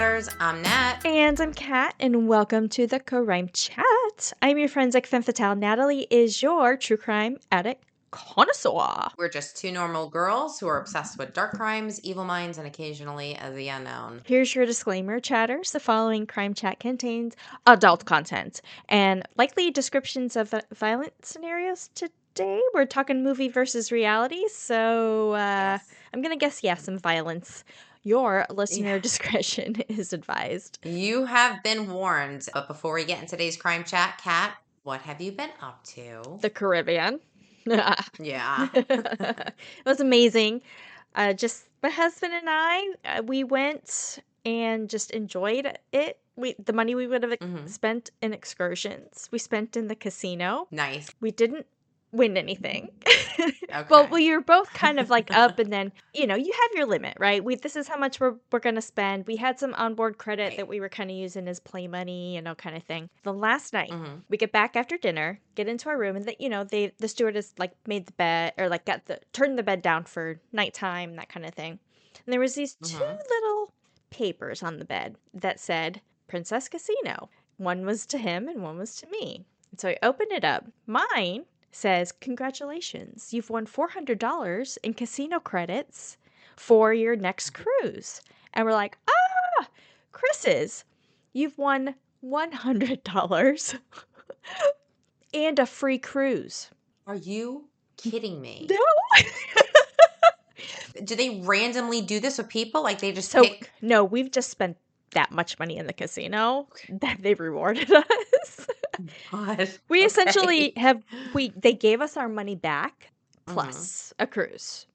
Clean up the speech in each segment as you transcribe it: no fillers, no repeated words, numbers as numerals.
Chatters. I'm Nat. And I'm Kat, and welcome to the Crime Chat. I'm your forensic femme fatale. Natalie is your true crime addict connoisseur. We're just two normal girls who are obsessed with dark crimes, evil minds, and occasionally the unknown. Here's your disclaimer, chatters. The following crime chat contains adult content and likely descriptions of violent scenarios. Today, we're talking movie versus reality, so Yes. I'm going to guess, some violence. Your listener discretion is advised. You have been warned. But before we get into today's crime chat, Kat, what have you been up to? The Caribbean. Yeah. It was amazing. Just my husband and I, we went and just enjoyed it. The money we would have spent in excursions, we spent in the casino. Nice. We didn't win anything. Okay. Well, we were both kind of like up, and then you have your limit, right? This is how much we're gonna spend. We had some onboard credit that we were kind of using as play money, kind of thing. The last night, we get back after dinner, get into our room, and the stewardess like made the bed or like turned the bed down for nighttime, that kind of thing. And there was these two little papers on the bed that said Princess Casino. One was to him and one was to me. And so I opened it up. Mine says, congratulations, you've won $400 in casino credits for your next cruise. And we're like, Chris's, you've won $100 and a free cruise. Are you kidding me? No. Do they randomly do this with people? Like they just pick? No, we've just spent that much money in the casino that they've rewarded us. God. We essentially they gave us our money back plus a cruise,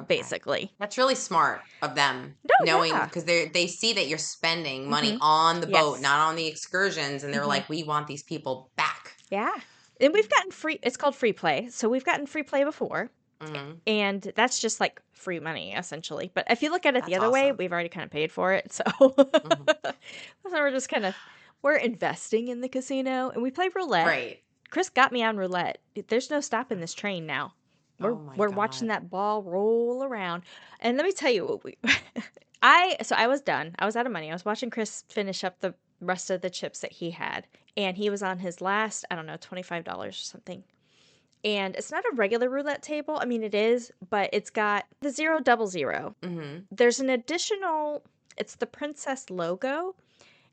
basically. That's really smart of them, knowing because they see that you're spending money on the boat, not on the excursions, and they're like, we want these people back. Yeah, and we've gotten free. It's called free play, so we've gotten free play before, and that's just like free money essentially. But if you look at it the other way, we've already kind of paid for it, so so we're just kind of. We're investing in the casino, and we play roulette. Right. Chris got me on roulette. There's no stopping this train now. We're watching that ball roll around. And let me tell you what I was done. I was out of money. I was watching Chris finish up the rest of the chips that he had. And he was on his last, I don't know, $25 or something. And it's not a regular roulette table. I mean, it is, but it's got the 000. There's an additional, it's the Princess logo.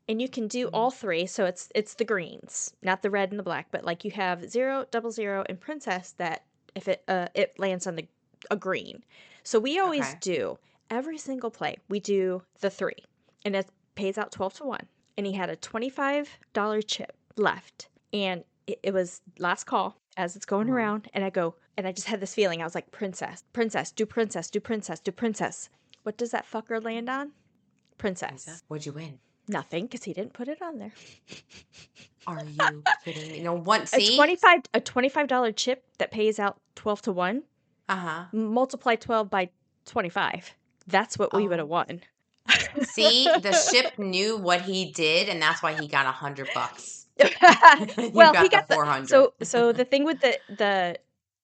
And you can do all three, so it's the greens, not the red and the black, but like you have 000, and Princess that if it lands on a green. So we always do every single play. We do the 3, and it pays out 12-1. And he had a $25 chip left, and it was last call as it's going around, and I just had this feeling. I was like, Princess, do Princess, do Princess, do Princess. What does that fucker land on? Princess. What'd you win? Nothing, because he didn't put it on there. Are you kidding me? No, what? See, a $25 chip that pays out 12-1. Multiply 12 by 25. That's what we would have won. See, the ship knew what he did, and that's why he got $100. Well, he got the 400. So the thing with the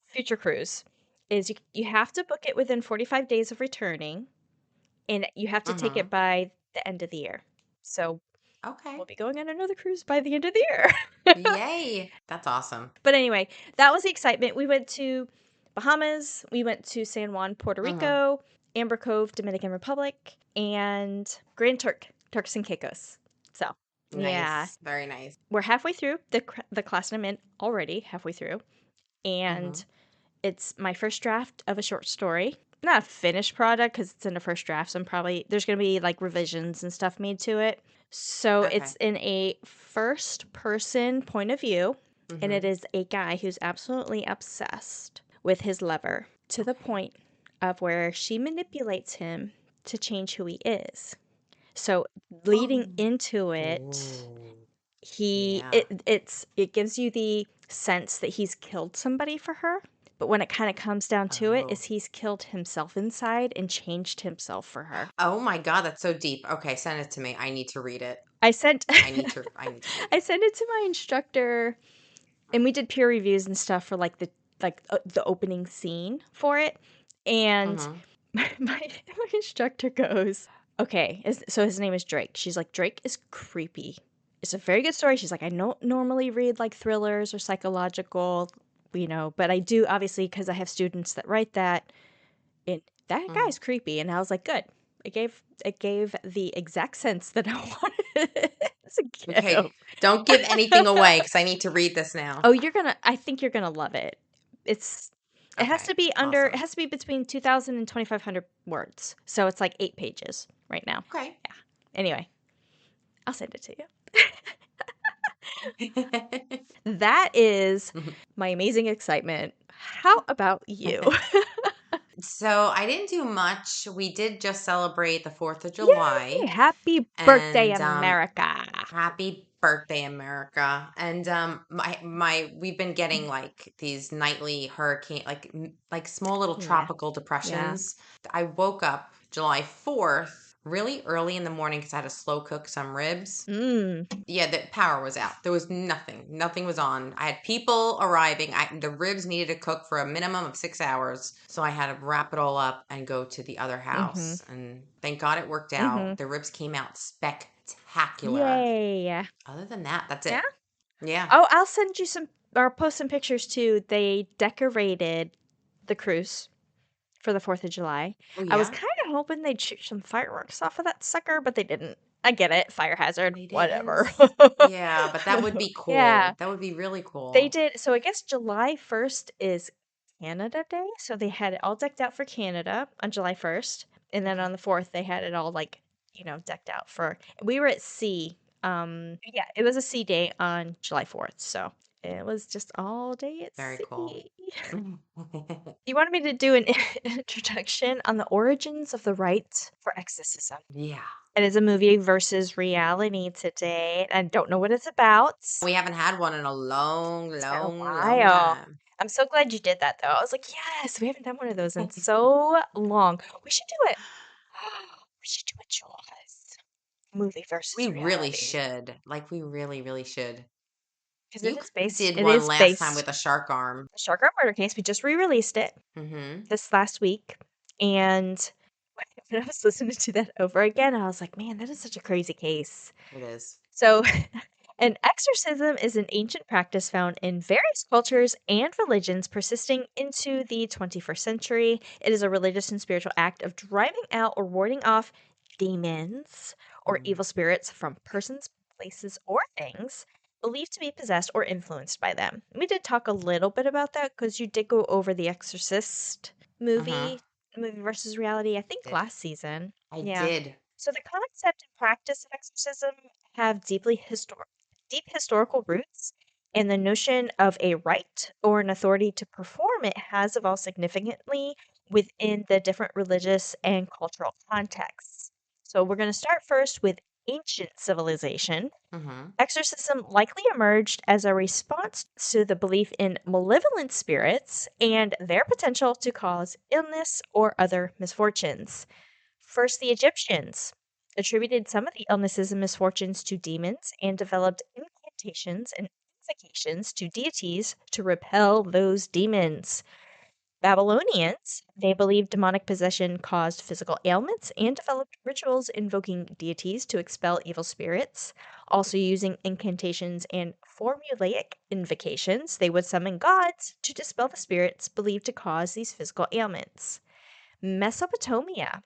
future cruise is you have to book it within 45 days of returning, and you have to take it by the end of the year. So we'll be going on another cruise by the end of the year. Yay. That's awesome. But anyway, that was the excitement. We went to Bahamas. We went to San Juan, Puerto Rico, Amber Cove, Dominican Republic, and Grand Turks and Caicos. So, yeah. Very nice. We're halfway through the class I'm in already, halfway through. And it's my first draft of a short story. Not a finished product because it's in the first draft, so there's going to be like revisions and stuff made to it. So it's in a first person point of view, and it is a guy who's absolutely obsessed with his lover to the point of where she manipulates him to change who he is. So leading into it, it gives you the sense that he's killed somebody for her. But when it kind of comes down to it, is he's killed himself inside and changed himself for her. Oh my God, that's so deep. Okay, send it to me. I need to read it. I sent it to I sent it to my instructor, and we did peer reviews and stuff for the opening scene for it. And my instructor goes, Okay, so his name is Drake. She's like, Drake is creepy. It's a very good story. She's like, I don't normally read like thrillers or psychological, but I do obviously because I have students that write that. And that guy's creepy. And I was like, good. It gave the exact sense that I wanted to Okay, give. don't give anything away because I need to read this now. Oh, I think you're gonna love it. It has Okay, to be it awesome. has to be between 2,000 and 2,500 words. So it's like 8 pages right now. Okay. Yeah. Anyway, I'll send it to you. That is my amazing excitement. How about you? So I didn't do much. We did just celebrate the 4th of Yay! July. Happy birthday, And America. happy birthday, America. And my we've been getting like these nightly hurricane, like small little Yeah. tropical Yeah. depressions. I woke up July 4th really early in the morning because I had to slow cook some ribs. Mm. Yeah, the power was out. There was nothing. Nothing was on. I had people arriving. The ribs needed to cook for a minimum of 6 hours. So I had to wrap it all up and go to the other Mm-hmm. house. And thank God it worked Mm-hmm. out. The ribs came out spectacular. Yay. Other than that, that's Yeah? it. Yeah. Oh, I'll send you some or post some pictures too. They decorated the cruise for the 4th of July. Oh, I was yeah. kind of hoping they'd shoot some fireworks off of that sucker, but they didn't. I get it. Fire hazard. They didn't. Whatever. Yeah, but that would be Yeah. cool. That would be really They cool. did. So I guess July 1st is Canada Day. So they had it all decked out for Canada on July 1st. And then Okay. on the 4th, they had it all like, decked out for. We were at sea. Yeah, it was a sea day on July 4th. So it was just all day at Very cool. sea. You wanted me to do an introduction on the origins of the right for exorcism. Yeah. It is a movie versus reality today. I don't know what it's about. We haven't had one in a It's been a long while. time. I'm so glad you did that, though. I was like, yes, we haven't done one of those in so long. We should do it. We should do a Jaws movie We versus really reality should. Like, we really, really should. because You did It one is last time based. with a shark arm. The Shark Art Murder Case. We just re-released it Mm-hmm. this last week, and when I was listening to that over again, I was like, man, that is such a crazy case. It is. So, an exorcism is an ancient practice found in various cultures and religions persisting into the 21st century. It is a religious and spiritual act of driving out or warding off demons or Mm. evil spirits from persons, places, or things believed to be possessed or influenced by them. We did talk a little bit about that because you did go over the Exorcist Uh-huh. movie versus reality, I think Did. last season. I Yeah. did. So the concept and practice of exorcism have deep historical roots, and the notion of a right or an authority to perform it has evolved significantly within the different religious and cultural contexts. So we're going to start first with ancient civilization. Mm-hmm. Exorcism likely emerged as a response to the belief in malevolent spirits and their potential to cause illness or other misfortunes. First, the Egyptians attributed some of the illnesses and misfortunes to demons and developed incantations and invocations to deities to repel those demons. Babylonians, they believed demonic possession caused physical ailments and developed rituals invoking deities to expel evil spirits. Also, using incantations and formulaic invocations, they would summon gods to dispel the spirits believed to cause these physical ailments. Mesopotamia,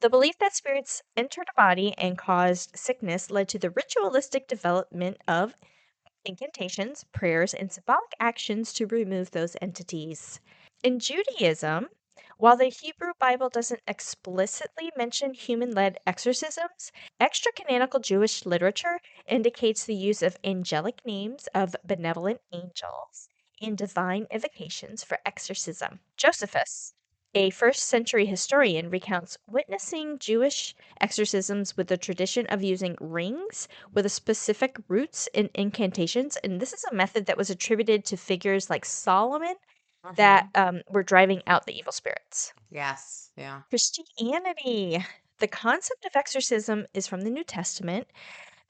the belief that spirits entered a body and caused sickness led to the ritualistic development of incantations, prayers, and symbolic actions to remove those entities. In Judaism, while the Hebrew Bible doesn't explicitly mention human led exorcisms, extra canonical Jewish literature indicates the use of angelic names of benevolent angels and divine invocations for exorcism. Josephus, a first century historian, recounts witnessing Jewish exorcisms with the tradition of using rings with a specific roots and incantations. And this is a method that was attributed to figures like Solomon that Mm-hmm. were driving out the evil spirits. Yes. Yeah. Christianity. The concept of exorcism is from the New Testament.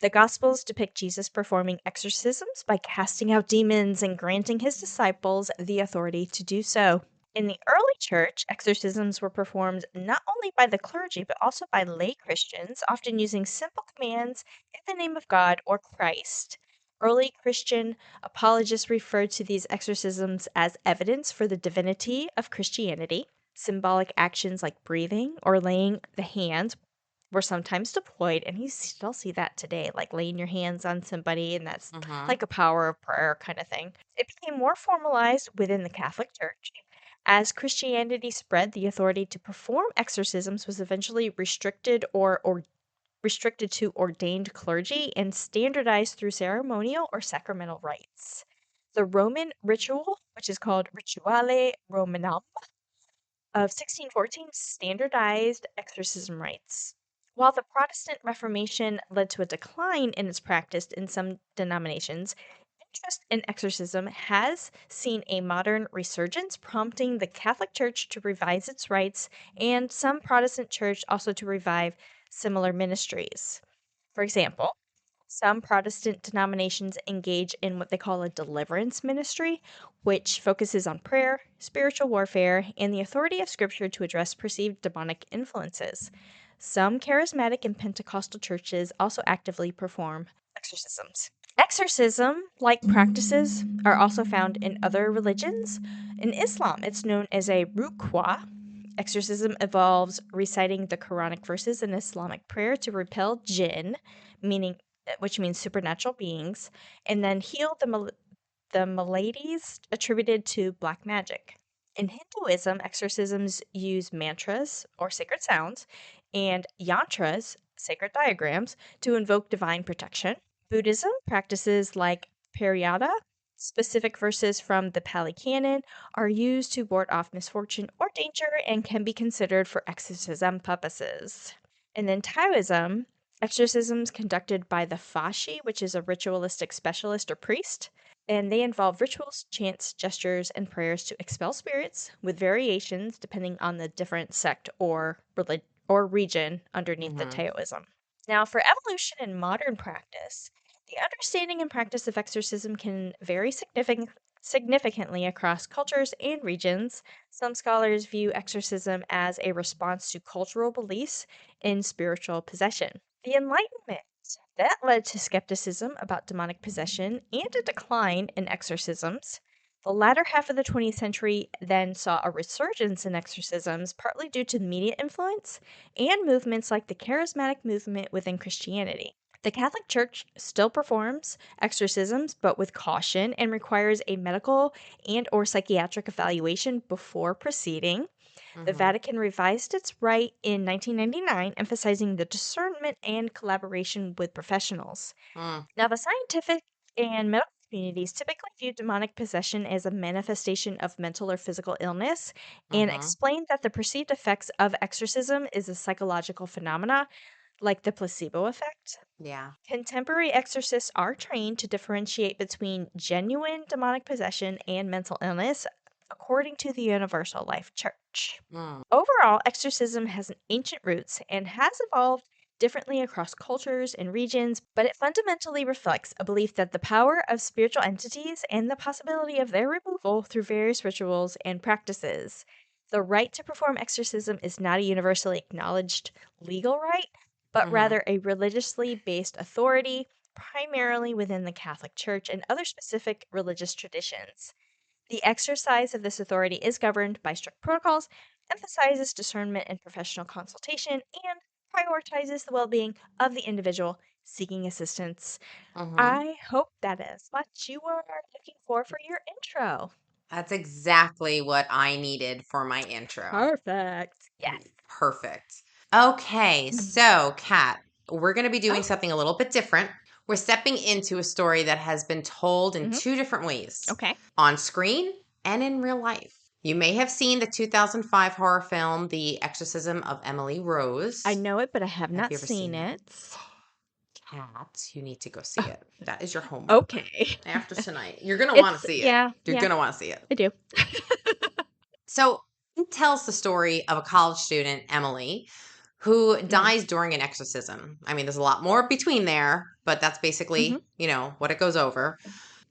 The Gospels depict Jesus performing exorcisms by casting out demons and granting his disciples the authority to do so. In the early church, exorcisms were performed not only by the clergy but also by lay Christians, often using simple commands in the name of God or Christ. Early Christian apologists referred to these exorcisms as evidence for the divinity of Christianity. Symbolic actions like breathing or laying the hands were sometimes deployed, and you still see that today, like laying your hands on somebody, and that's Mm-hmm. like a power of prayer kind of thing. It became more formalized within the Catholic Church. As Christianity spread, the authority to perform exorcisms was eventually restricted or restricted to ordained clergy and standardized through ceremonial or sacramental rites. The Roman ritual, which is called Rituale Romanum, of 1614 standardized exorcism rites. While the Protestant Reformation led to a decline in its practice in some denominations, interest in exorcism has seen a modern resurgence, prompting the Catholic Church to revise its rites and some Protestant church also to revive similar ministries. For example, some Protestant denominations engage in what they call a deliverance ministry, which focuses on prayer, spiritual warfare, and the authority of Scripture to address perceived demonic influences. Some charismatic and Pentecostal churches also actively perform exorcisms. Exorcism like practices are also found in other religions. In Islam, it's known as a ruqya. Exorcism involves reciting the Quranic verses in Islamic prayer to repel jinn, meaning which means supernatural beings, and then heal the maladies attributed to black magic. In Hinduism, exorcisms use mantras or sacred sounds and yantras, sacred diagrams, to invoke divine protection. Buddhism practices like Pariyata, specific verses from the Pali Canon, are used to ward off misfortune or danger and can be considered for exorcism purposes. And then Taoism, exorcisms conducted by the Fashi, which is a ritualistic specialist or priest, and they involve rituals, chants, gestures, and prayers to expel spirits, with variations depending on the different sect or region underneath the Mm-hmm. Taoism. Now, for evolution in modern practice, the understanding and practice of exorcism can vary significantly across cultures and regions. Some scholars view exorcism as a response to cultural beliefs in spiritual possession. The Enlightenment that led to skepticism about demonic possession and a decline in exorcisms. The latter half of the 20th century then saw a resurgence in exorcisms, partly due to media influence and movements like the charismatic movement within Christianity. The Catholic Church still performs exorcisms, but with caution and requires a medical and or psychiatric evaluation before proceeding. The Mm-hmm. Vatican revised its rite in 1999, emphasizing the discernment and collaboration with professionals. Mm. Now, the scientific and medical communities typically view demonic possession as a manifestation of mental or physical illness and Mm-hmm. explain that the perceived effects of exorcism is a psychological phenomena like the placebo effect. Yeah. Contemporary exorcists are trained to differentiate between genuine demonic possession and mental illness, according to the Universal Life Church. Mm. Overall, exorcism has an ancient roots and has evolved differently across cultures and regions, but it fundamentally reflects a belief that the power of spiritual entities and the possibility of their removal through various rituals and practices. The right to perform exorcism is not a universally acknowledged legal right, but Mm-hmm. rather a religiously based authority, primarily within the Catholic Church and other specific religious traditions. The exercise of this authority is governed by strict protocols, emphasizes discernment and professional consultation, and prioritizes the well being of the individual seeking assistance. Mm-hmm. I hope that is what you were looking for your intro. That's exactly what I needed for my intro. Perfect. Yes. Perfect. Okay, so Kat, we're going to be doing Oh, something a little bit different. We're stepping into a story that has been told in hmm, two different ways, okay. on screen and in real life. You may have seen the 2005 horror film, The Exorcism of Emily I Rose. know it, but I have Have not you ever seen seen that? it. Kat, you need to go see it. That is your homework. Okay. After tonight, you're going to want to It's, see it. yeah, You're yeah, going to want to see it. I do. So it tells the story of a college student, Emily, who Hmm. dies during an exorcism. I mean, there's a lot more between there, but that's Hmm. basically, what it goes over.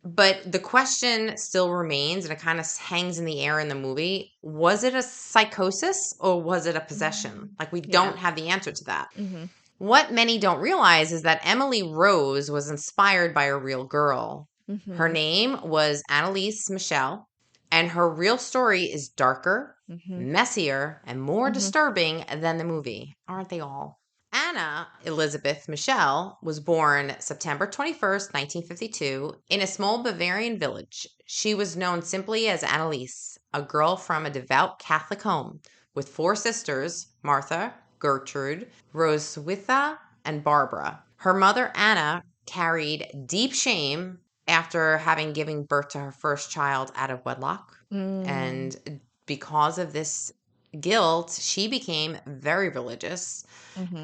But the question still remains, and it kind of hangs in the air in the movie. Was it a psychosis or was it a possession? Like, we don't have the answer to that. Mm-hmm. What many don't realize is that Emily Rose was inspired by a real girl. Mm-hmm. Her name was Annalise Michel, and her real story is darker, messier, and more disturbing than the movie. Aren't they all? Anna Elizabeth Michel was born September 21st, 1952, in a small Bavarian village. She was known simply as Annalise, a girl from a devout Catholic home, with 4 sisters, Martha, Gertrude, Roswitha, and Barbara. Her mother, Anna, carried deep shame after having given birth to her first child out of wedlock. And because of this guilt, she became very religious.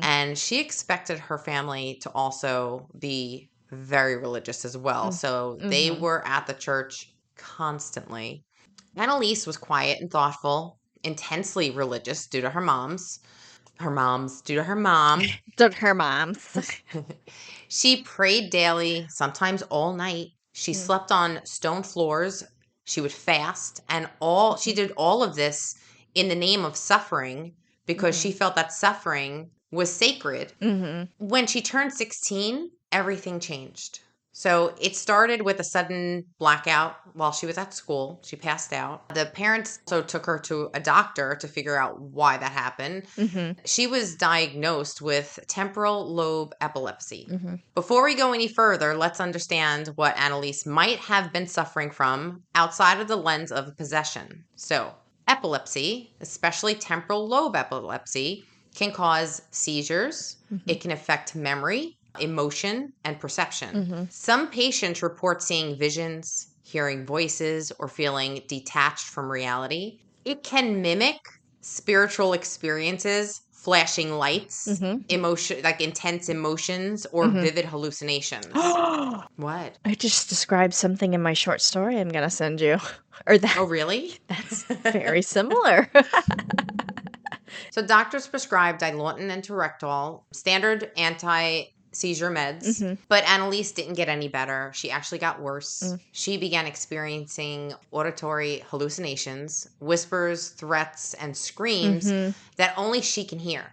And she expected her family to also be very religious as well. So they were at the church constantly. Annalise was quiet and thoughtful, intensely religious due to her mom's. Due to her mom. Did her mom's. She prayed daily, sometimes all night. She slept on stone floors. She would fast, and she did all of this in the name of suffering because she felt that suffering was sacred. When she turned 16, everything changed. So it started with a sudden blackout while she was at school. She passed out. The parents also took her to a doctor to figure out why that happened. She was diagnosed with temporal lobe epilepsy. Before we go any further, let's understand what Annalise might have been suffering from outside of the lens of possession. So, epilepsy, especially temporal lobe epilepsy, can cause seizures. It can affect memory, emotion, and perception. Some patients report seeing visions, hearing voices, or feeling detached from reality. It can mimic spiritual experiences, flashing lights, emotion, like intense emotions, or vivid hallucinations. What? I just described something in my short story I'm gonna send you. Or that. Oh, really? That's very similar. So doctors prescribed Dilantin and Torectal, standard anti-seizure meds, but Annalise didn't get any better. She actually got worse. She began experiencing auditory hallucinations, whispers, threats, and screams that only she can hear.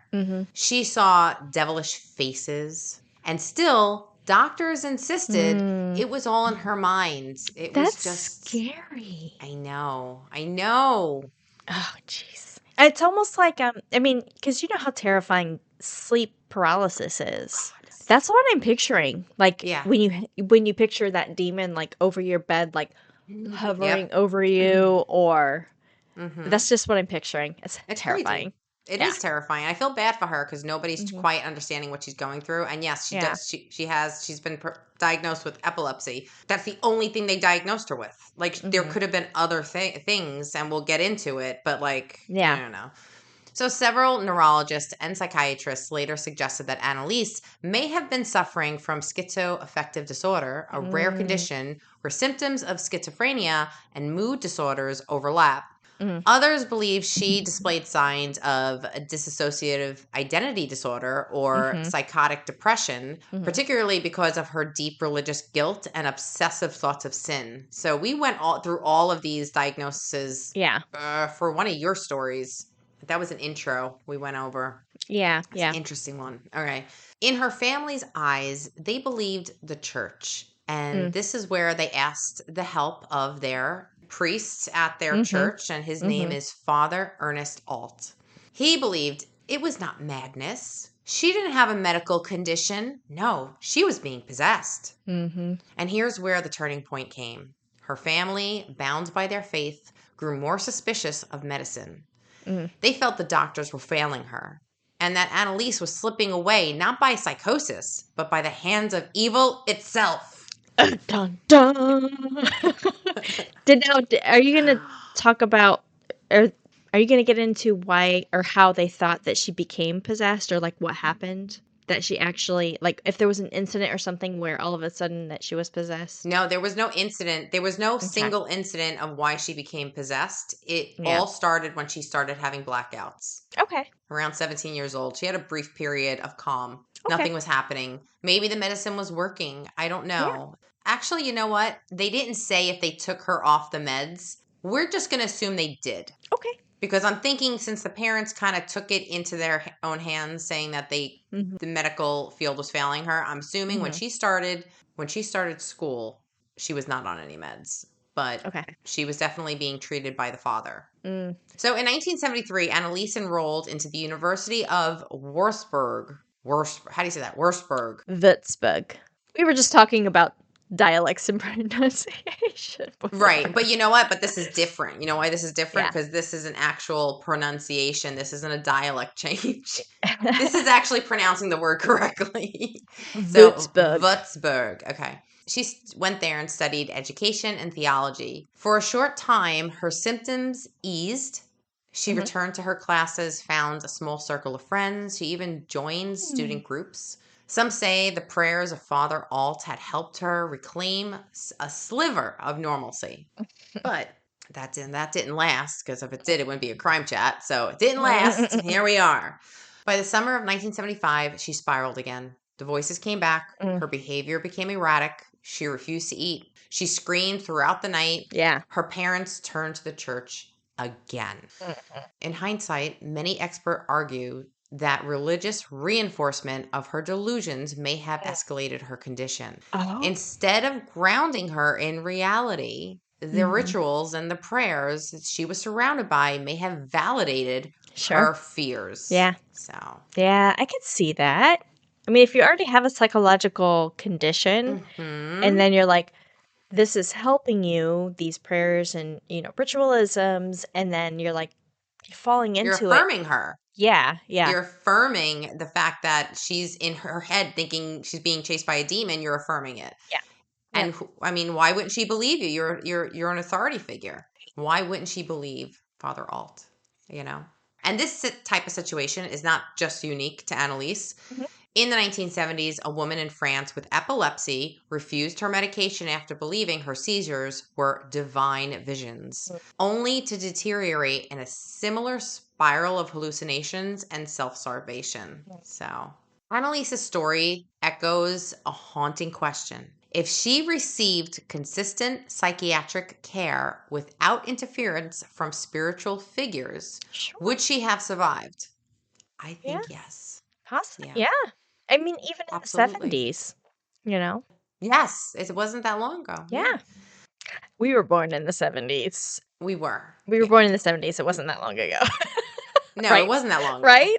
She saw devilish faces, and still, doctors insisted it was all in her mind. That's was just scary. I know. Oh, jeez. It's almost like I mean, because you know how terrifying sleep paralysis is. That's what I'm picturing. Like when you picture that demon like over your bed, like hovering over you, or that's just what I'm picturing. It's terrifying. Crazy. It is terrifying. I feel bad for her because nobody's quite understanding what she's going through. And yes, she does. She's been diagnosed with epilepsy. That's the only thing they diagnosed her with. Like there could have been other things, and we'll get into it. But like, I don't know. So several neurologists and psychiatrists later suggested that Annalise may have been suffering from schizoaffective disorder, a rare condition where symptoms of schizophrenia and mood disorders overlap. Others believe she displayed signs of a dissociative identity disorder or psychotic depression, particularly because of her deep religious guilt and obsessive thoughts of sin. So we went through all of these diagnoses for one of your stories. That was an intro we went over. That's an interesting one. All right. In her family's eyes, they believed the church. And this is where they asked the help of their priest at their church, and his name is Father Ernest Alt. He believed it was not madness. She didn't have a medical condition. No, she was being possessed. And here's where the turning point came. Her family, bound by their faith, grew more suspicious of medicine. They felt the doctors were failing her, and that Annalise was slipping away not by psychosis, but by the hands of evil itself. Dun dun. Are you gonna talk about, or are you gonna get into why or how they thought that she became possessed, or like what happened? That she actually, like, if there was an incident or something where all of a sudden that she was possessed? No, there was no incident. There was no single incident of why she became possessed. It all started when she started having blackouts. Okay. Around 17 years old. She had a brief period of calm. Nothing was happening. Maybe the medicine was working. I don't know. Yeah. Actually, you know what? They didn't say if they took her off the meds. We're just going to assume they did. Okay. Because I'm thinking since the parents kind of took it into their own hands, saying that the medical field was failing her, I'm assuming when she started school, she was not on any meds. But she was definitely being treated by the father. So in 1973, Annalise enrolled into the University of Würzburg. How do you say that? Würzburg. We were just talking about dialects and pronunciation before. Right. But you know what? But this is different. You know why this is different? Because this is an actual pronunciation. This isn't a dialect change. This is actually pronouncing the word correctly. Würzburg. Okay. She went there and studied education and theology. For a short time, her symptoms eased. She returned to her classes, found a small circle of friends. She even joined student groups. Some say the prayers of Father Alt had helped her reclaim a sliver of normalcy. But that didn't last, because if it did, it wouldn't be a crime chat. So it didn't last. Here we are. By the summer of 1975, she spiraled again. The voices came back. Her behavior became erratic. She refused to eat. She screamed throughout the night. Yeah. Her parents turned to the church again. In hindsight, many experts argue that religious reinforcement of her delusions may have escalated her condition. Instead of grounding her in reality, the rituals and the prayers that she was surrounded by may have validated her fears. Yeah. So. Yeah, I could see that. I mean, if you already have a psychological condition and then you're like, this is helping you, these prayers and, ritualisms, and then you're like falling into it. You're affirming her. Yeah. You're affirming the fact that she's in her head thinking she's being chased by a demon. You're affirming it. Yeah. And I mean, why wouldn't she believe you? You're an authority figure. Why wouldn't she believe Father Alt? And this type of situation is not just unique to Annalise. In the 1970s, a woman in France with epilepsy refused her medication after believing her seizures were divine visions, only to deteriorate in a similar spiral of hallucinations and self-starvation. So, Annalise's story echoes a haunting question. If she received consistent psychiatric care without interference from spiritual figures, would she have survived? I think yes. Possibly. Yeah. I mean, even in the 70s, Yes, it wasn't that long ago. Yeah. We were born in the 70s. We were. We were born in the 70s. It wasn't that long ago. No, it wasn't that long ago. Right?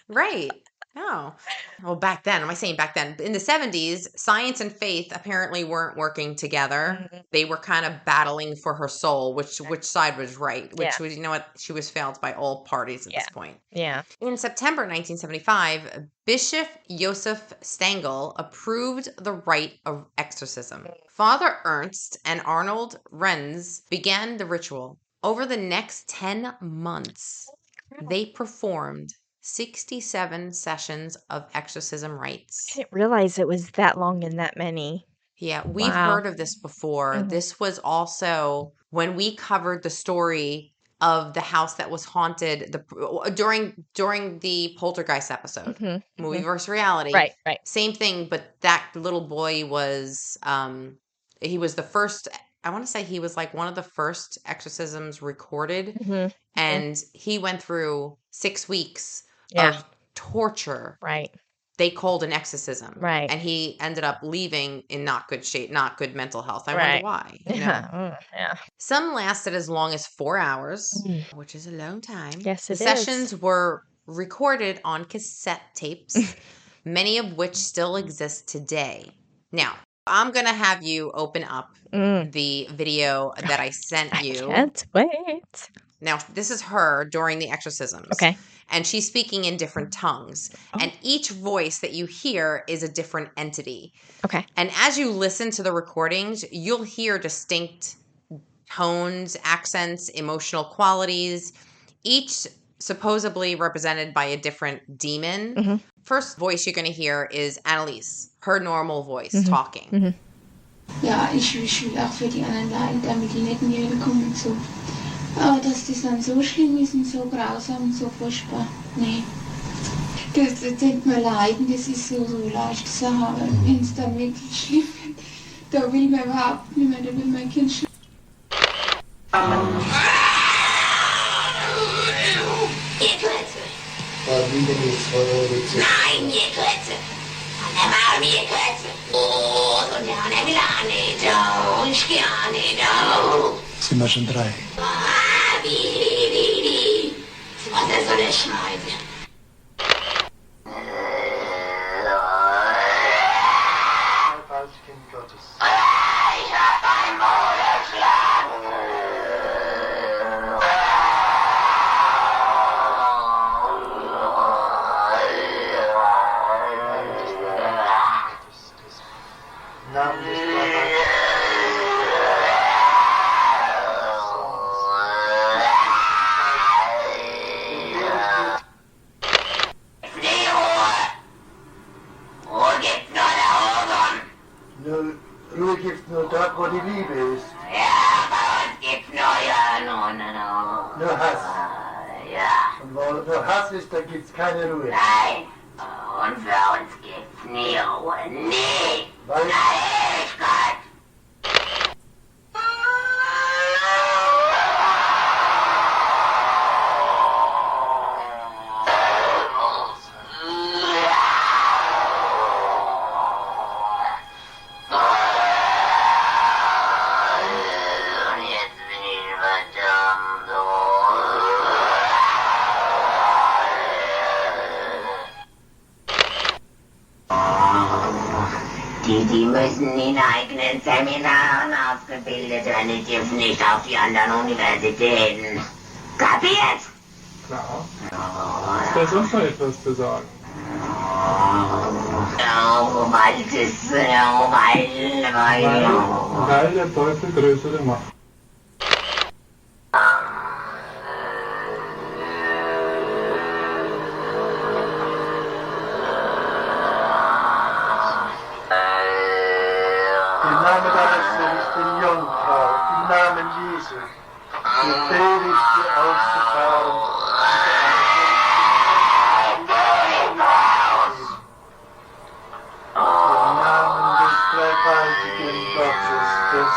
Right. No. Well, back then, am I saying back then? In the 70s, science and faith apparently weren't working together. They were kind of battling for her soul, which side was right, which was, she was failed by all parties at this point. Yeah. In September 1975, Bishop Joseph Stangl approved the rite of exorcism. Father Ernst and Arnold Renz began the ritual. Over the next 10 months, they performed 67 sessions of exorcism rites. I didn't realize it was that long and that many. Yeah, we've heard of this before. This was also when we covered the story of the house that was haunted during the Poltergeist episode, movie versus reality. Right. Same thing, but that little boy was he was the first. I want to say he was like one of the first exorcisms recorded, and he went through 6 weeks of torture. Right. They called an exorcism. Right. And he ended up leaving in not good shape, not good mental health. I wonder why. Yeah. Some lasted as long as 4 hours, which is a long time. Yes, the sessions were recorded on cassette tapes, many of which still exist today. Now, I'm going to have you open up the video that I sent you. I can't wait. Now, this is her during the exorcisms. Okay. And she's speaking in different tongues. And each voice that you hear is a different entity. Okay. And as you listen to the recordings, you'll hear distinct tones, accents, emotional qualities, each supposedly represented by a different demon. First voice you're going to hear is Annalise, her normal voice, talking. Ja, ich will auch für die anderen leiden, damit die nicht in die Hölle kommen und so. Aber dass das dann so schlimm ist und so grausam und so furchtbar, nee. Das tut mir leid, das ist so leichte Sache, aber wenn es dann wirklich schlimm wird, da will man überhaupt nicht mehr, da will man kein Schlimm. Nein, je kletze. Han var mere kletze. Så det han vil han i dag. Skal han i dag. Sind wir schon 3? Wie. Was ist so der Schneide? Als Kind Gottes. Ich hab ein Moderschlag. Namen des Vaters. Ruhe gibt's nur dort, wo die Liebe ist. Ja, bei uns gibt's Nur Hass. Ja, Und wo nur Hass ist, da gibt's keine Ruhe. nein. Und für uns gibt's nie Ruhe. Nie. Weil Ewigkeit. Und jetzt bin ich verdammt. Die müssen in eigenen Seminaren ausgebildet werden, die dürfen nicht auf die anderen Universitäten. Kapiert? Klar. Ist da sonst noch etwas zu sagen? Weil der Teufel größere Macht. im Namen deines Sohnes, den Jungfrau, im Namen Jesu, befehle ich dir auszufahren. Im Namen des dreifaltigen Gottes, des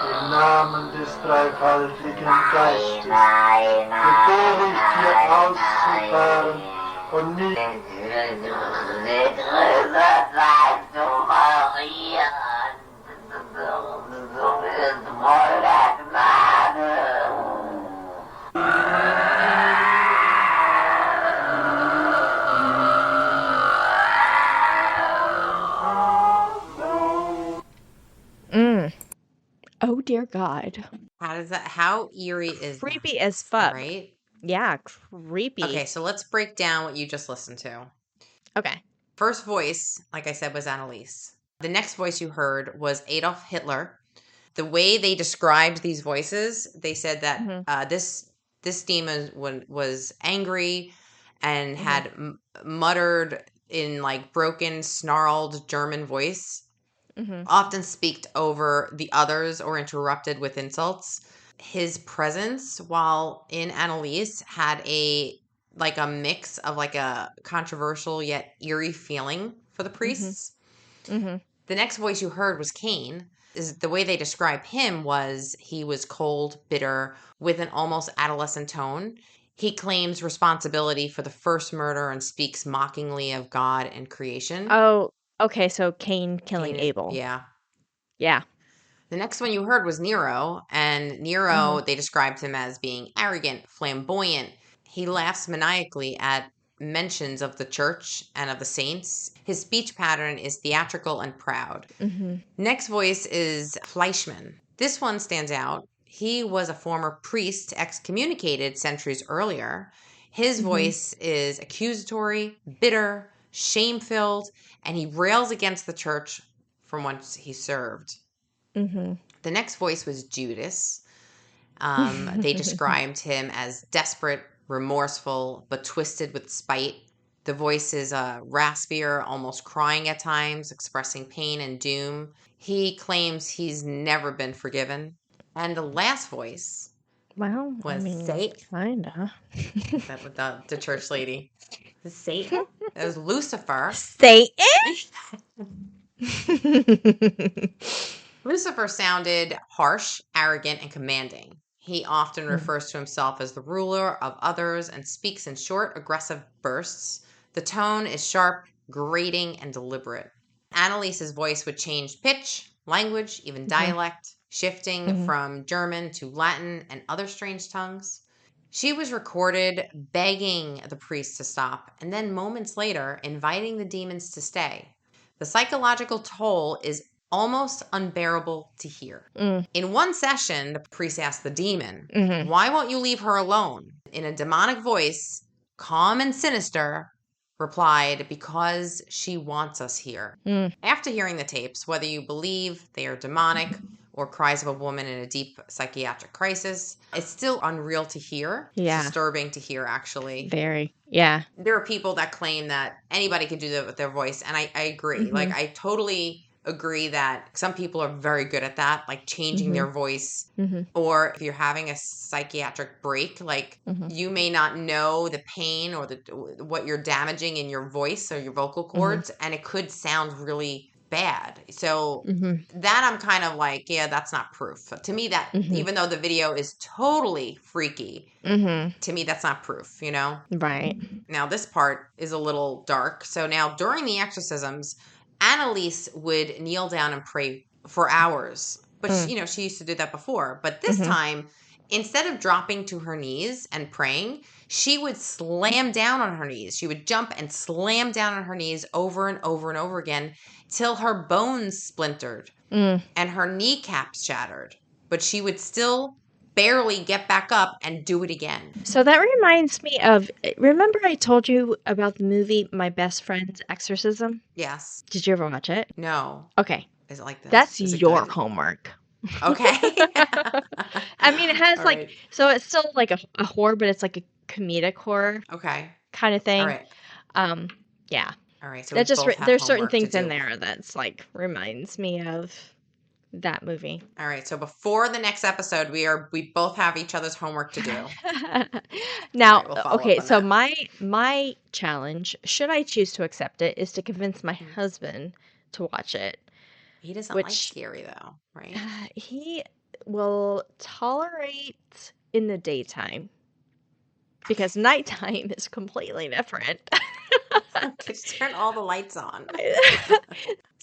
im Namen des dreifaltigen Geistes, befehle ich dir auszufahren und nicht Oh dear God. How eerie is that? Creepy as fuck. Right? Yeah, creepy. Okay, so let's break down what you just listened to. Okay. First voice, like I said, was Annalise. The next voice you heard was Adolf Hitler. The way they described these voices, they said that this demon was angry and had muttered in like broken, snarled German voice. Often speaked over the others or interrupted with insults. His presence while in Annalise had a mix of like a controversial yet eerie feeling for the priests. The next voice you heard was Cain. Is the way they describe him was he was cold, bitter, with an almost adolescent tone. He claims responsibility for the first murder and speaks mockingly of God and creation. Oh, okay. So Cain killing Abel. Yeah. Yeah. The next one you heard was Nero, and Nero, they described him as being arrogant, flamboyant. He laughs maniacally at mentions of the church and of the saints. His speech pattern is theatrical and proud. Next voice is Fleischmann. This one stands out. He was a former priest excommunicated centuries earlier. His voice is accusatory, bitter, shame-filled, and he rails against the church from whence he served. The next voice was Judas. They described him as desperate, remorseful, but twisted with spite. The voice is raspier, almost crying at times, expressing pain and doom. He claims he's never been forgiven. And the last voice Well, Was Satan. kinda. That with the church lady. Satan? It was Lucifer. Satan? Lucifer sounded harsh, arrogant, and commanding. He often refers to himself as the ruler of others and speaks in short, aggressive bursts. The tone is sharp, grating, and deliberate. Annalise's voice would change pitch, language, even dialect, shifting from German to Latin and other strange tongues. She was recorded begging the priest to stop, and then moments later, inviting the demons to stay. The psychological toll is almost unbearable to hear. In one session, the priest asked the demon, "Why won't you leave her alone?" In a demonic voice, calm and sinister, replied, "Because she wants us here." After hearing the tapes, whether you believe they are demonic or cries of a woman in a deep psychiatric crisis, it's still unreal to hear. Yeah. It's disturbing to hear, actually. Very. Yeah. There are people that claim that anybody can do that with their voice, and I agree. Like, I totally agree that some people are very good at that, like changing their voice. Or if you're having a psychiatric break, like you may not know the pain or what you're damaging in your voice or your vocal cords, and it could sound really bad. So that I'm kind of like, yeah, that's not proof. To me, that even though the video is totally freaky, to me, that's not proof, you know? Right. Now, this part is a little dark. So now during the exorcisms, Annalise would kneel down and pray for hours. But, she used to do that before. But this time, instead of dropping to her knees and praying, she would slam down on her knees. She would jump and slam down on her knees over and over and over again till her bones splintered and her kneecaps shattered. But she would still barely get back up and do it again. So that reminds me of, remember I told you about the movie My Best Friend's Exorcism? Yes. Did you ever watch it? No. Okay. Is it like this? That's Is it your good? homework. Okay. I mean, it has All like, right. so it's still like a horror, but it's like a comedic horror Okay. kind of thing. All right. Yeah. All right. So That we just both have there's certain homework to things in do. there that's like reminds me of that movie. All right. So before the next episode, we both have each other's homework to do. Now, All right, we'll follow okay, up on so that. my challenge, should I choose to accept it, is to convince my husband to watch it. He doesn't like scary though, right? He will tolerate in the daytime because nighttime is completely different. Just turn all the lights on.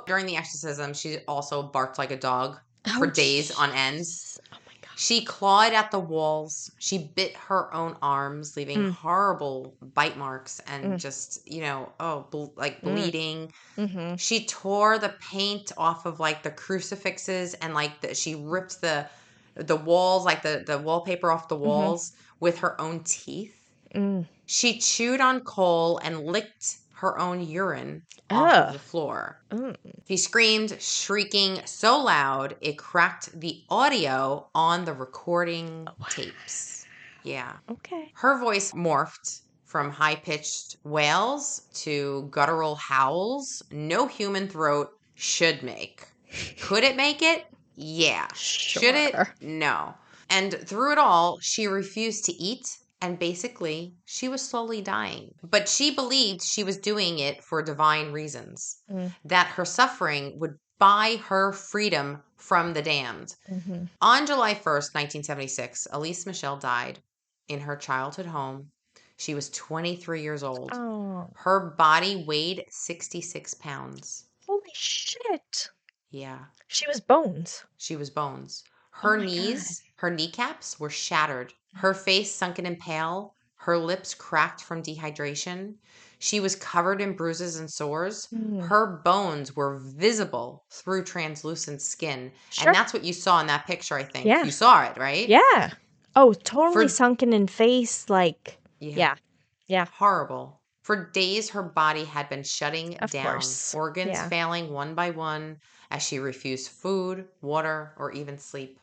During the exorcism, she also barked like a dog for days on end. Oh my God. She clawed at the walls. She bit her own arms, leaving horrible bite marks and just, bleeding. She tore the paint off of like the crucifixes and like she ripped the walls, like the wallpaper off the walls with her own teeth. She chewed on coal and licked her own urine off of the floor. She screamed, shrieking so loud it cracked the audio on the recording tapes. Yeah. Okay. Her voice morphed from high-pitched wails to guttural howls no human throat should make. Could it make it? Yeah. Should it? No. And through it all, she refused to eat, and basically, she was slowly dying. But she believed she was doing it for divine reasons, that her suffering would buy her freedom from the damned. On July 1st, 1976, Elise Michelle died in her childhood home. She was 23 years old. Oh. Her body weighed 66 pounds. Holy shit. Yeah. She was bones. She was bones. Her knees, her kneecaps were shattered. Her face sunken and pale. Her lips cracked from dehydration. She was covered in bruises and sores. Her bones were visible through translucent skin. Sure. And that's what you saw in that picture, I think. Yeah. You saw it, right? Yeah. Oh, totally sunken in face. Like, yeah. Horrible. For days, her body had been shutting down, course. organs failing one by one as she refused food, water, or even sleep.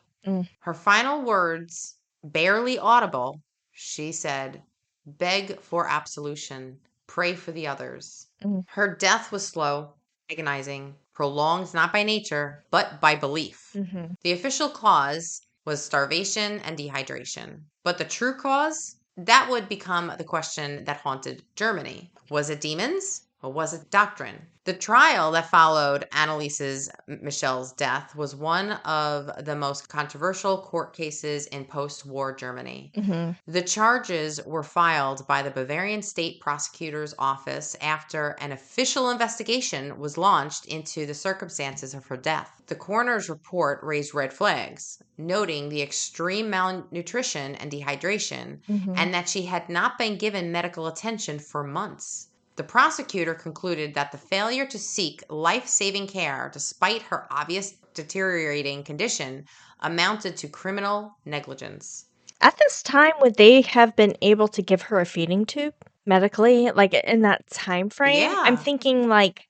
Her final words, barely audible, she said, "Beg for absolution. Pray for the others." Her death was slow, agonizing, prolonged not by nature, but by belief. The official cause was starvation and dehydration. But the true cause? That would become the question that haunted Germany. Was it demons? Or was it doctrine? The trial that followed Anneliese Michel's death was one of the most controversial court cases in post-war Germany. Mm-hmm. The charges were filed by the Bavarian State Prosecutor's Office after an official investigation was launched into the circumstances of her death. The coroner's report raised red flags, noting the extreme malnutrition and dehydration, and that she had not been given medical attention for months. The prosecutor concluded that the failure to seek life-saving care despite her obvious deteriorating condition amounted to criminal negligence. At this time, would they have been able to give her a feeding tube medically, like in that time frame? Yeah. I'm thinking like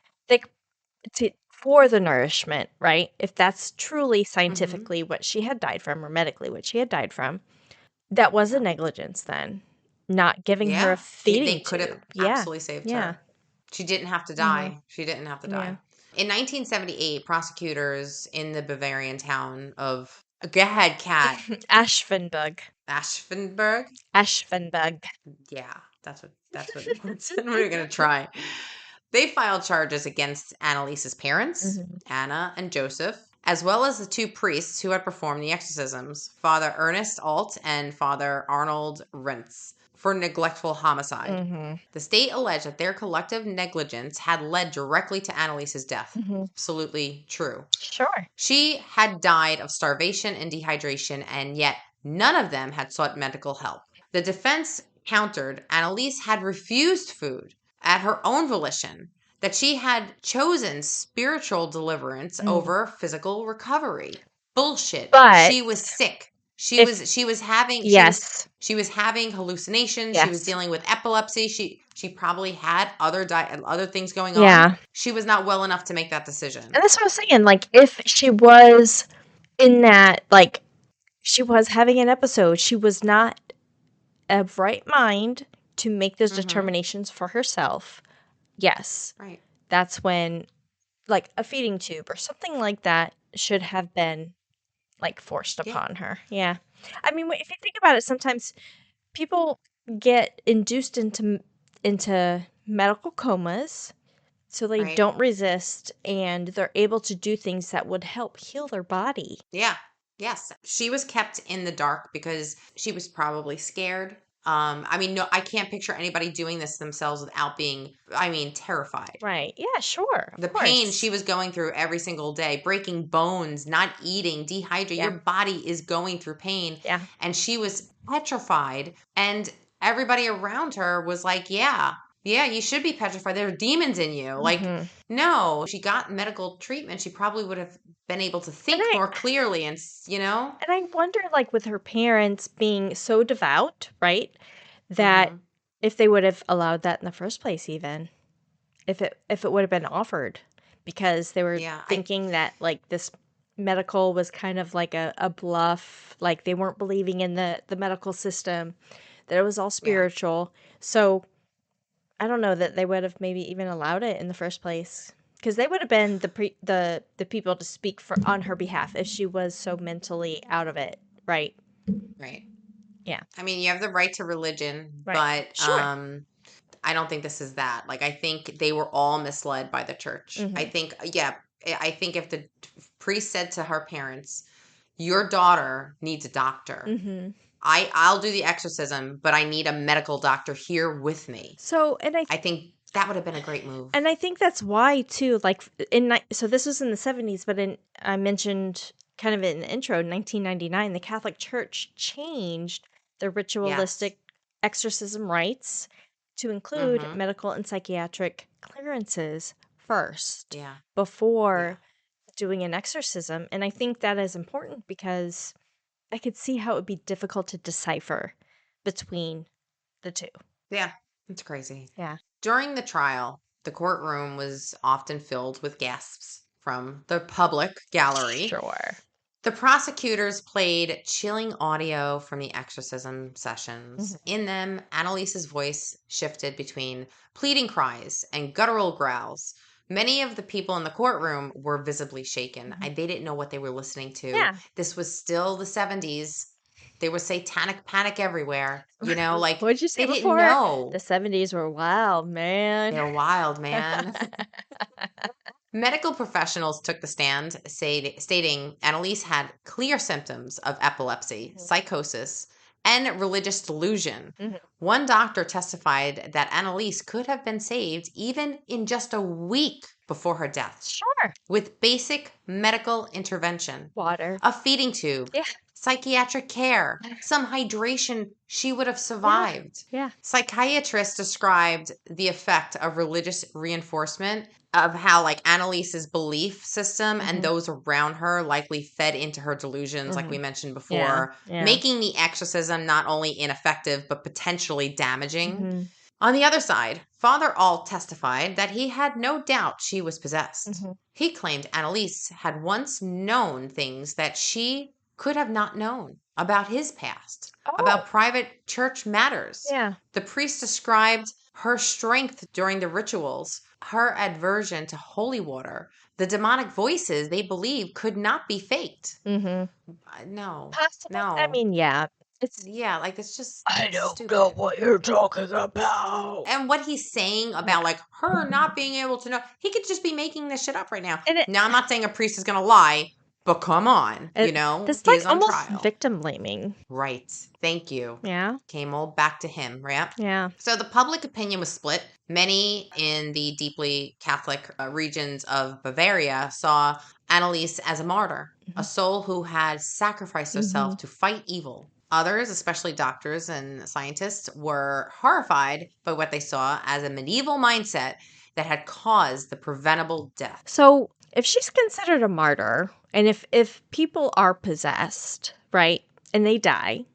for the nourishment, right? If that's truly scientifically what she had died from, or medically what she had died from, that was a negligence then. Not giving her a feeding They could have tube. absolutely saved her. She didn't have to die. She didn't have to die. In 1978, prosecutors in the Bavarian town of, go ahead, Kat. Aschenberg. Aschenberg? Aschenberg. Yeah, that's what we're going to try. They filed charges against Annaliese's parents, Anna and Joseph, as well as the two priests who had performed the exorcisms, Father Ernest Alt and Father Arnold Rentz, for neglectful homicide. The state alleged that their collective negligence had led directly to Annaliese's death. Absolutely true. Sure. She had died of starvation and dehydration, and yet none of them had sought medical help. The defense countered Anneliese had refused food at her own volition, that she had chosen spiritual deliverance over physical recovery. Bullshit. But she was sick. She was having hallucinations. Yes. She was dealing with epilepsy. She probably had other things going on. Yeah. She was not well enough to make that decision. And that's what I was saying. Like, if she was in that, like, she was having an episode, she was not of right mind to make those determinations for herself. Yes. Right. That's when, like, a feeding tube or something like that should have been, like, forced upon her. Yeah. I mean, if you think about it, sometimes people get induced into medical comas, so they don't resist, and they're able to do things that would help heal their body. Yeah. Yes. She was kept in the dark because she was probably scared. I mean, no, I can't picture anybody doing this themselves without being, terrified. Right. Yeah, sure. The pain she was going through every single day, breaking bones, not eating, dehydrated. Yeah. Your body is going through pain. Yeah. And she was petrified. And everybody around her was like, yeah, you should be petrified. There are demons in you. Like, no, if she got medical treatment, she probably would have been able to think more clearly and, And I wonder, like, with her parents being so devout, right, that if they would have allowed that in the first place, even if it would have been offered, because they were thinking that, like, this medical was kind of like a bluff, like they weren't believing in the medical system, that it was all spiritual. So I don't know that they would have maybe even allowed it in the first place, because they would have been the people to speak on her behalf if she was so mentally out of it, right? Right. Yeah. I mean, you have the right to religion, Right. but Sure. I don't think this is that. Like, I think they were all misled by the church. I think if the priest said to her parents, your daughter needs a doctor. I'll do the exorcism, but I need a medical doctor here with me. So, and I think that would have been a great move. And I think that's why too, like so this was in the 70s, but I mentioned kind of in the intro, 1999, the Catholic Church changed the ritualistic exorcism rites to include medical and psychiatric clearances first before doing an exorcism. And I think that is important because I could see how it would be difficult to decipher between the two. Yeah, it's crazy. Yeah. During the trial, the courtroom was often filled with gasps from the public gallery. Sure. The prosecutors played chilling audio from the exorcism sessions. In them, Annaliese's voice shifted between pleading cries and guttural growls. Many of the people in the courtroom were visibly shaken. Mhm. They didn't know what they were listening to. Yeah. This was still the 70s. There was satanic panic everywhere. Like What'd you say they didn't before? know. The 70s were wild, man. They're wild, man. Medical professionals took the stand, stating Annalise had clear symptoms of epilepsy, psychosis, and religious delusion. Mhm. One doctor testified that Annalise could have been saved even in just a week before her death Sure. with basic medical intervention. Water. A feeding tube, Yeah. psychiatric care, some hydration, she would have survived. Yeah. Psychiatrists described the effect of religious reinforcement of how like Annalise's belief system and those around her likely fed into her delusions, like we mentioned before, Yeah. making the exorcism not only ineffective but potentially damaging. Mhm. On the other side, Father Alt testified that he had no doubt she was possessed. Mhm. He claimed Annalise had once known things that she could have not known about his past, about private church matters. Yeah. The priest described her strength during the rituals, her aversion to holy water, the demonic voices they believed could not be faked. Mhm. No. Possibly. No. I mean, yeah. It's Yeah, like it's just I don't stupid. know what you're talking about. And what he's saying about like her not being able to know, he could just be making this shit up right now. And Now, I'm not saying a priest is going to lie, but come on, this he like is on almost trial. victim blaming. Right. Thank you. Yeah. Came all back to him, right? Yeah. So the public opinion was split. Many in the deeply Catholic regions of Bavaria saw Annalise as a martyr, a soul who had sacrificed herself to fight evil. Others, especially doctors and scientists, were horrified by what they saw as a medieval mindset that had caused the preventable death. So if she's considered a martyr, and if people are possessed, right, and they die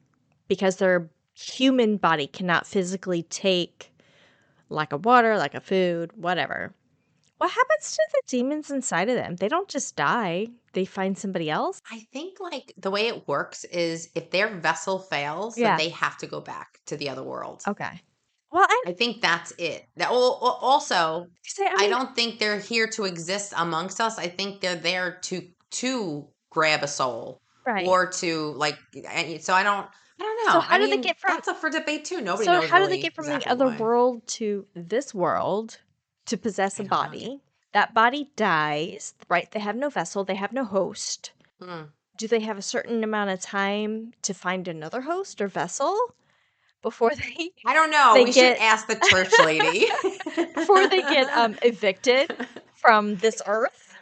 because their human body cannot physically take like a water, like a food, whatever, what happens to the demons inside of them? They don't just die. They find somebody else. I think like the way it works is if their vessel fails, then Yeah. they have to go back to the other world. Okay. Well, I think that's it. Also, I I mean, don't think they're here to exist amongst us. I think they're there to grab a soul, right. or to like. So I don't know. So how I do they mean, get from? that's up for debate too. Nobody So knows how do really they get from exactly the other why. world to this world to possess I a don't know. body? That body dies, right? They have no vessel. They have no host. Do they have a certain amount of time to find another host or vessel before they? I don't know. They We get- should ask the church lady before they get evicted from this earth,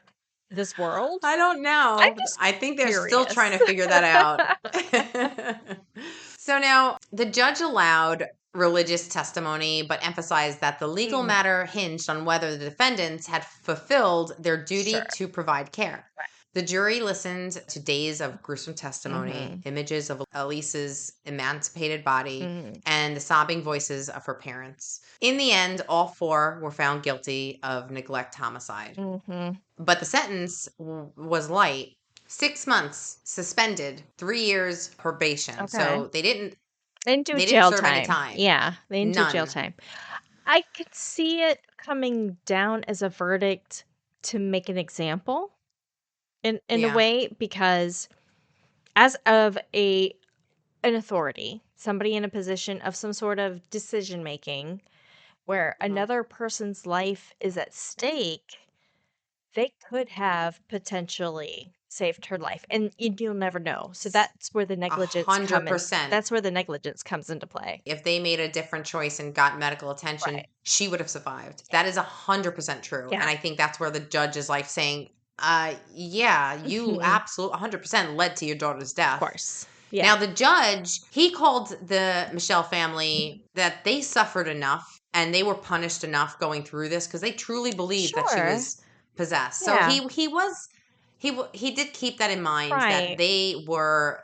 this world? I don't know. I'm just I think they're still curious. trying to figure that out. So now the judge allowed religious testimony, but emphasized that the legal matter hinged on whether the defendants had fulfilled their duty Sure. to provide care. Right. The jury listened to days of gruesome testimony, images of Elise's emancipated body, and the sobbing voices of her parents. In the end, all four were found guilty of neglect homicide. But the sentence was light. 6 months suspended, 3 years probation. Okay. So they didn't do they jail didn't serve time. any time. Yeah, they didn't do jail None. time. I could see it coming down as a verdict to make an example in a Yeah. way, because as of an authority, somebody in a position of some sort of decision making where another person's life is at stake, they could have potentially saved her life, and you'll never know. So that's where the negligence 100%. That's where the negligence comes into play. If they made a different choice and got medical attention, Right. she would have survived. That is 100% true. Yeah. And I think that's where the judge is like saying, yeah, you absolutely 100% led to your daughter's death. Of course. Yeah. Now, the judge, he called the Michelle family that they suffered enough and they were punished enough going through this because they truly believed that she Sure. was possessed. Yeah. So he did keep that in mind, Right. that they were,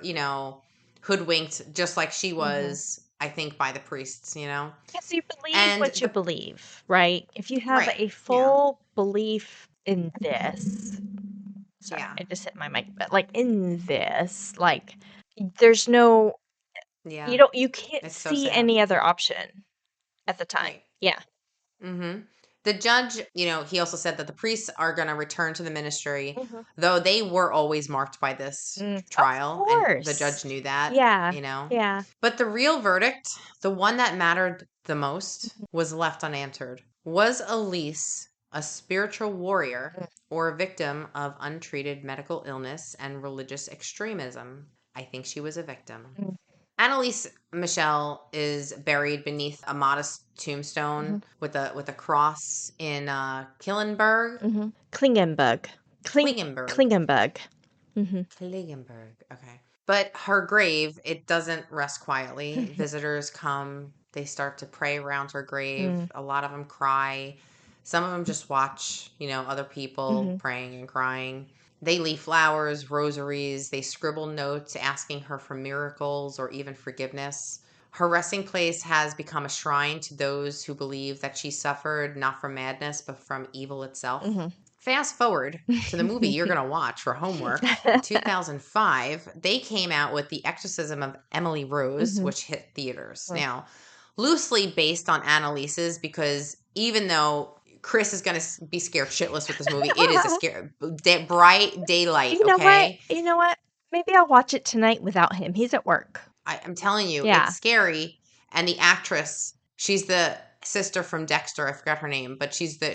hoodwinked just like she was, I think, by the priests, Yes, you believe And what you the- believe, right? If you have Right, a full belief in this, sorry, Yeah. I just hit my mic, but like in this, like there's no, Yeah. you can't It's so see sad. any other option at the time. Right. Yeah. Mm-hmm. The judge, he also said that the priests are going to return to the ministry, though they were always marked by this trial. And the judge knew that. Yeah. Yeah. But the real verdict, the one that mattered the most, was left unanswered. Was Elise a spiritual warrior or a victim of untreated medical illness and religious extremism? I think she was a victim. Annalise Michel is buried beneath a modest tombstone with a cross in Klingenberg. Klingenberg. Klingenberg. Okay. But her grave, it doesn't rest quietly. Visitors come. They start to pray around her grave. A lot of them cry. Some of them just watch, other people praying and crying. They leave flowers, rosaries. They scribble notes asking her for miracles or even forgiveness. Her resting place has become a shrine to those who believe that she suffered not from madness, but from evil itself. Fast forward to the movie you're going to watch for homework. 2005, they came out with The Exorcism of Emily Rose, which hit theaters. Now, loosely based on Annalise's, because even though Chris is going to be scared shitless with this movie, it is a scare, bright daylight, okay? You know what? Maybe I'll watch it tonight without him. He's at work. I'm telling you, it's scary. And the actress, she's the sister from Dexter. I forgot her name, but she's an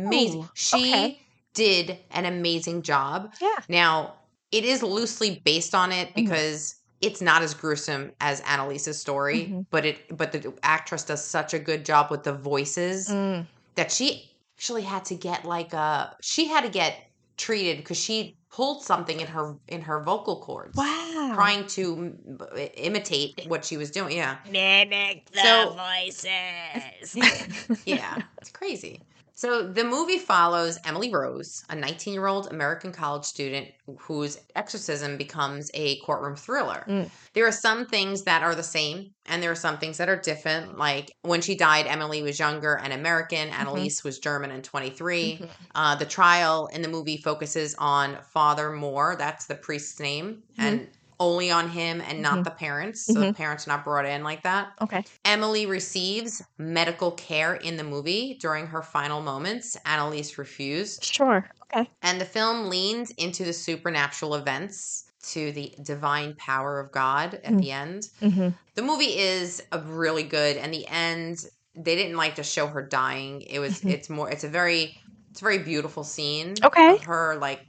amazing. She did an amazing job. Yeah. Now, it is loosely based on it because it's not as gruesome as Annalise's story, but the actress does such a good job with the voices that she actually had to get treated because she pulled something in her vocal cords. Wow. Trying to imitate what she was doing. Yeah. Mimic the voices. Yeah. It's crazy. So the movie follows Emily Rose, a 19-year-old American college student whose exorcism becomes a courtroom thriller. There are some things that are the same, and there are some things that are different. Like when she died, Emily was younger and American. Annalise was German and 23. The trial in the movie focuses on Father Moore. That's the priest's name. And only on him and not the parents. So the parents are not brought in like that. Okay. Emily receives medical care in the movie during her final moments. Annalise refused. Sure. Okay. And the film leans into the supernatural events to the divine power of God at the end. The movie is really good. And the end, they didn't like to show her dying. It's a very beautiful scene of her, like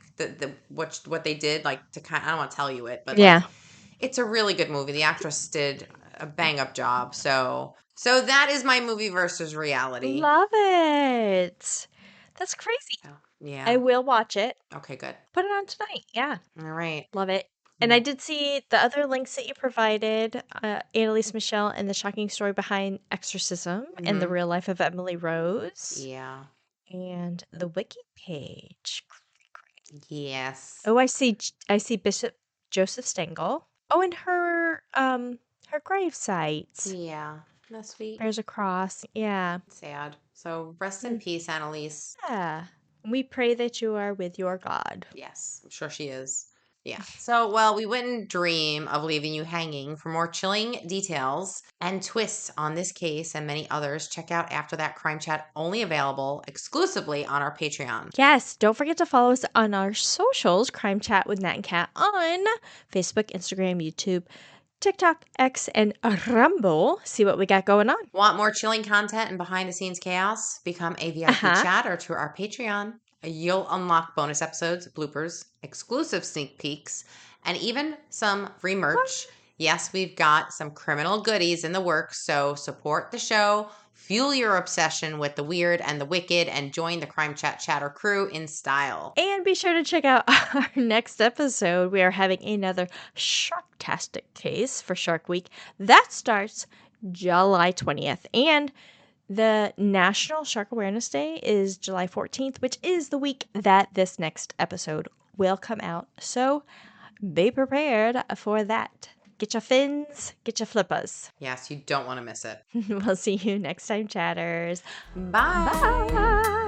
what they did, like to kind of, I don't want to tell you it, but it's a really good movie. The actress did a bang up job. So that is my movie versus reality. Love it. That's crazy. Yeah. I will watch it. Okay, good. Put it on tonight. Yeah. All right. Love it. And I did see the other links that you provided, Annalise Michel and the shocking story behind Exorcism and the real life of Emily Rose. Yeah. And the wiki page. Yes. Oh, I see Bishop Joseph Stengel. Oh, and her grave site. Yeah. That's sweet. There's a cross. Yeah. Sad. So rest in peace, Annalise. Yeah. We pray that you are with your God. Yes, I'm sure she is. Yeah. So, well, we wouldn't dream of leaving you hanging. For more chilling details and twists on this case and many others, check out After That Crime Chat, only available exclusively on our Patreon. Yes. Don't forget to follow us on our socials, Crime Chat with Nat and Kat on Facebook, Instagram, YouTube, TikTok, X, and Rumble. See what we got going on. Want more chilling content and behind-the-scenes chaos? Become a VIP chatter to our Patreon. You'll unlock bonus episodes, bloopers, exclusive sneak peeks, and even some free merch. Yes, we've got some criminal goodies in the works, so support the show, fuel your obsession with the weird and the wicked, and join the Crime Chat Chatter crew in style. And be sure to check out our next episode. We are having another sharktastic case for Shark Week. That starts July 20th. And the National Shark Awareness Day is July 14th, which is the week that this next episode will come out. So be prepared for that. Get your fins, get your flippers. Yes, you don't want to miss it. We'll see you next time, chatters. Bye. Bye.